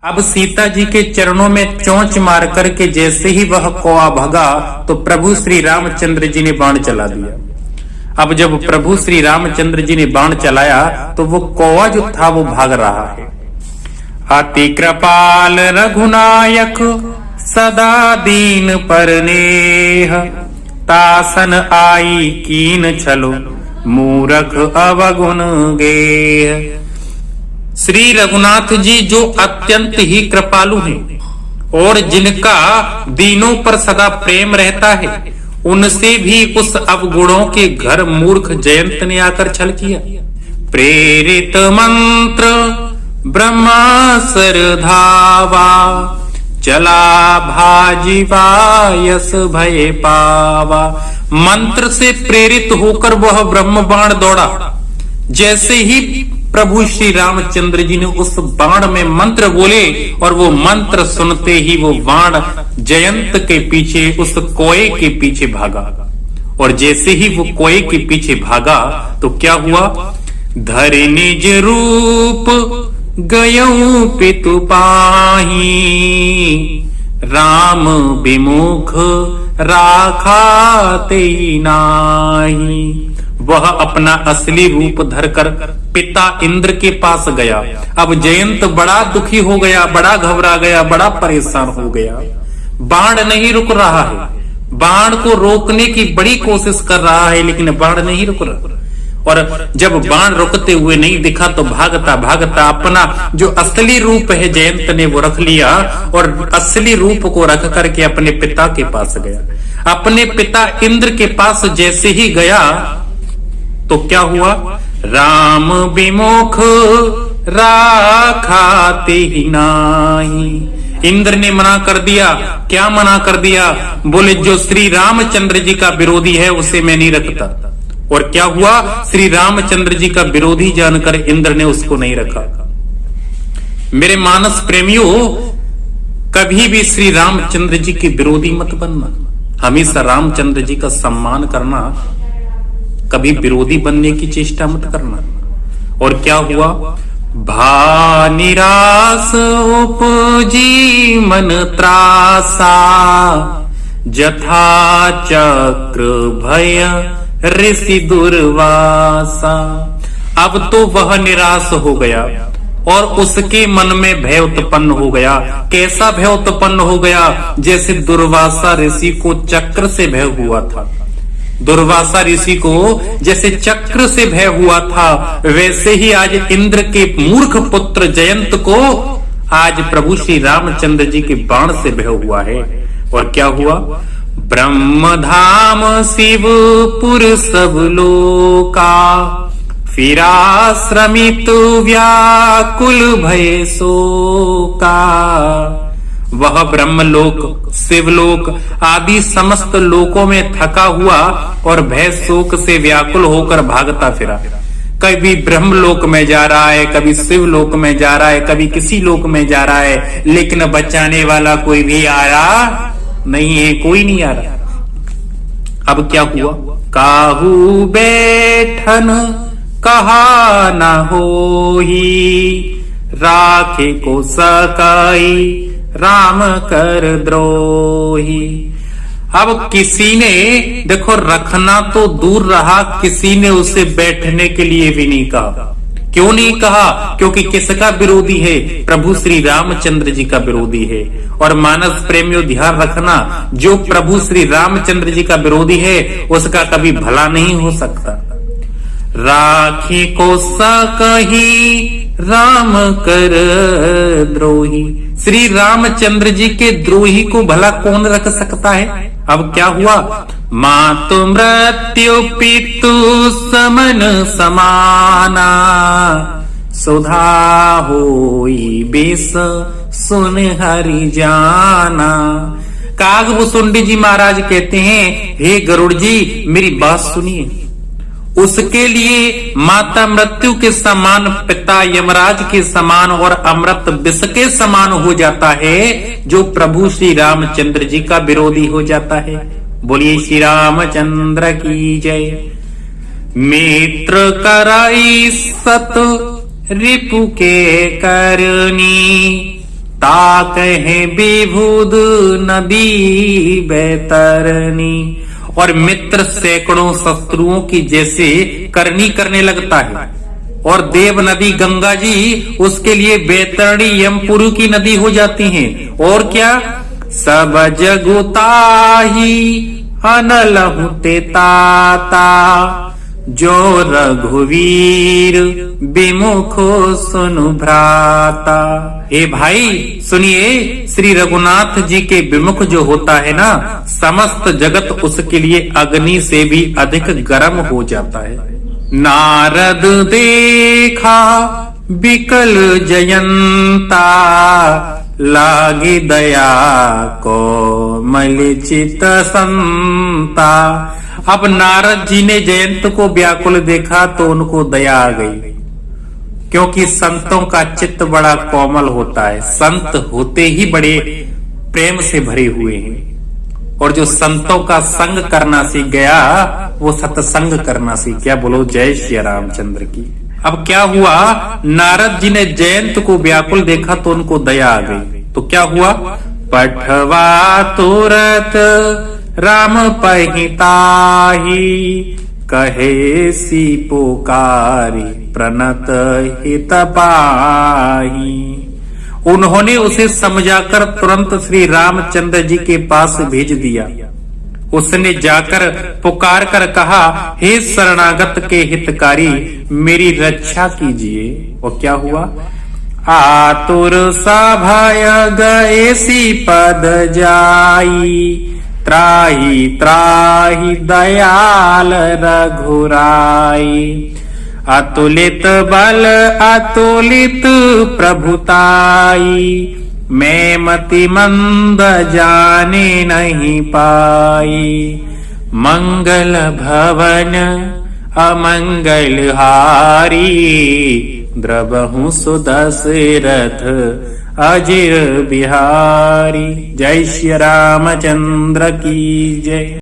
अब सीता जी के चरणों में चोंच मार करके जैसे ही वह कौआ भगा तो प्रभु श्री रामचंद्र जी ने बाण चला दिया। अब जब प्रभु श्री रामचंद्र जी ने बाण चलाया तो वो कौआ जो था वो भाग रहा है। अति कृपाल रघुनायक सदा दीन पर नेह, तासन आई कीन छलो मूरख अवगुण गेह। श्री रघुनाथ जी जो अत्यंत ही कृपालु हैं और जिनका दीनों पर सदा प्रेम रहता है, उनसे भी उस अवगुणों के घर मूर्ख जयंत ने आकर छल किया। प्रेरित मंत्र ब्रह्मासुर धावा, चला भाजीवा यस भय पावा। मंत्र से प्रेरित होकर वह ब्रह्म बाण दौड़ा। जैसे ही प्रभु श्री रामचंद्र जी ने उस बाण में मंत्र बोले और वो मंत्र सुनते ही वो बाण जयंत के पीछे उस कोए के पीछे भागा। और जैसे ही वो कोए के पीछे भागा तो क्या हुआ? धरि निज रूप गयऊ पितु पाही, राम विमुख राखा तेई नाही। वह अपना असली रूप धरकर पिता इंद्र के पास गया। अब जयंत बड़ा दुखी हो गया, बड़ा घबरा गया, बड़ा परेशान हो गया। बाण नहीं रुक रहा है, बाण को रोकने की बड़ी कोशिश कर रहा है लेकिन बाण नहीं रुक रहा। और जब बाण रुकते हुए नहीं दिखा तो भागता भागता अपना जो असली रूप है जयंत ने वो रख लिया और असली रूप को रख करके अपने पिता के पास गया। अपने पिता इंद्र के पास जैसे ही गया तो क्या हुआ? राम विमुख राखाते ही नाही। इंद्र ने मना कर दिया। क्या मना कर दिया? बोले जो श्री रामचंद्र जी का विरोधी है उसे मैं नहीं रखता। और क्या हुआ? श्री रामचंद्र जी का विरोधी जानकर इंद्र ने उसको नहीं रखा। मेरे मानस प्रेमियों, कभी भी श्री रामचंद्र जी के विरोधी मत बनना, हमेशा रामचंद्र जी का सम्मान करना, कभी विरोधी बनने की चेष्टा मत करना। और क्या हुआ? भा निरास उपजी मन त्रासा, जथा चक्र भय ऋषि दुर्वासा। अब तो वह निराश हो गया और उसके मन में भय उत्पन्न हो गया। कैसा भय उत्पन्न हो गया? जैसे दुर्वासा ऋषि को चक्र से भय हुआ था। दुर्वासा ऋषि को जैसे चक्र से भय हुआ था, वैसे ही आज इंद्र के मूर्ख पुत्र जयंत को आज प्रभु श्री रामचंद्र जी के बाण से भय हुआ है। और क्या हुआ? ब्रह्म धाम शिवपुर सब लोका, फिरा श्रमित व्याकुल भय शोका। वह ब्रह्मलोक, शिवलोक आदि समस्त लोकों में थका हुआ और भय शोक से व्याकुल होकर भागता फिरा। कभी ब्रह्मलोक में जा रहा है, कभी शिवलोक में जा रहा है, कभी किसी लोक में जा रहा है, लेकिन बचाने वाला कोई भी आ रहा नहीं है, कोई नहीं आ रहा। अब क्या हुआ? काहू बैठन कहा न होही, राखे को सकाई राम कर द्रोही। अब किसी ने, देखो रखना तो दूर रहा, किसी ने उसे बैठने के लिए भी नहीं कहा। क्यों नहीं कहा? क्योंकि किसका विरोधी है? प्रभु श्री रामचंद्र जी का विरोधी है। और मानस प्रेमियों ध्यान रखना, जो प्रभु श्री रामचंद्र जी का विरोधी है उसका कभी भला नहीं हो सकता। राखी को सकही राम कर द्रोही। श्री रामचंद्र जी के द्रोही को भला कौन रख सकता है? अब क्या हुआ? मातु मृत्यु पितु समन समाना, सुधा होई बेस सुन हरि जाना। कागभूषुंडी जी महाराज कहते हैं, हे गरुड़ जी मेरी बात सुनिए। उसके लिए माता मृत्यु के समान, पिता यमराज के समान और अमृत विष के समान हो जाता है जो प्रभु श्री रामचंद्र जी का विरोधी हो जाता है। बोलिए श्री रामचंद्र की जय। मित्र कराई सत रिपु के करनी, ताकहे विभुद नदी बैतरनी। और मित्र सैकड़ों शत्रुओं की जैसे करनी करने लगता है, और देव नदी गंगा जी उसके लिए बैतरणी यमपुरी की नदी हो जाती हैं। और क्या, सब जगुताही अनलहु ते ताता, जो रघुवीर विमुखो सुनु भ्राता। हे भाई सुनिए, श्री रघुनाथ जी के विमुख जो होता है ना, समस्त जगत उसके लिए अग्नि से भी अधिक गर्म हो जाता है। नारद देखा बिकल जयंता, लागी दया को मलिचित संता। अब नारद जी ने जयंत को व्याकुल देखा तो उनको दया आ गई, क्योंकि संतों का चित्त बड़ा कोमल होता है। संत होते ही बड़े प्रेम से भरे हुए हैं, और जो संतों का संग करना सीख गया वो सत्संग करना सीख गया। बोलो जय श्री रामचंद्र की। अब क्या हुआ, नारद जी ने जयंत को व्याकुल देखा तो उनको दया आ गई। तो क्या हुआ, पठवा तुरत राम पहिताही, कहे सी पुकारी प्रणत हित पाही। उन्होंने उसे समझाकर तुरंत श्री रामचंद्र जी के पास भेज दिया। उसने जाकर पुकार कर कहा, हे शरणागत के हितकारी, मेरी रक्षा कीजिए। और क्या हुआ, आतुर सभय गए सी पद जाई, त्राही त्राही दयाल रघुराई। अतुलित बल अतुलित प्रभुताई, मैं मति मंद जाने नहीं पाई। मंगल भवन अमंगल हारी, द्रवहु सुदशरथ अजिर बिहारी। जय श्री रामचंद्र की जय।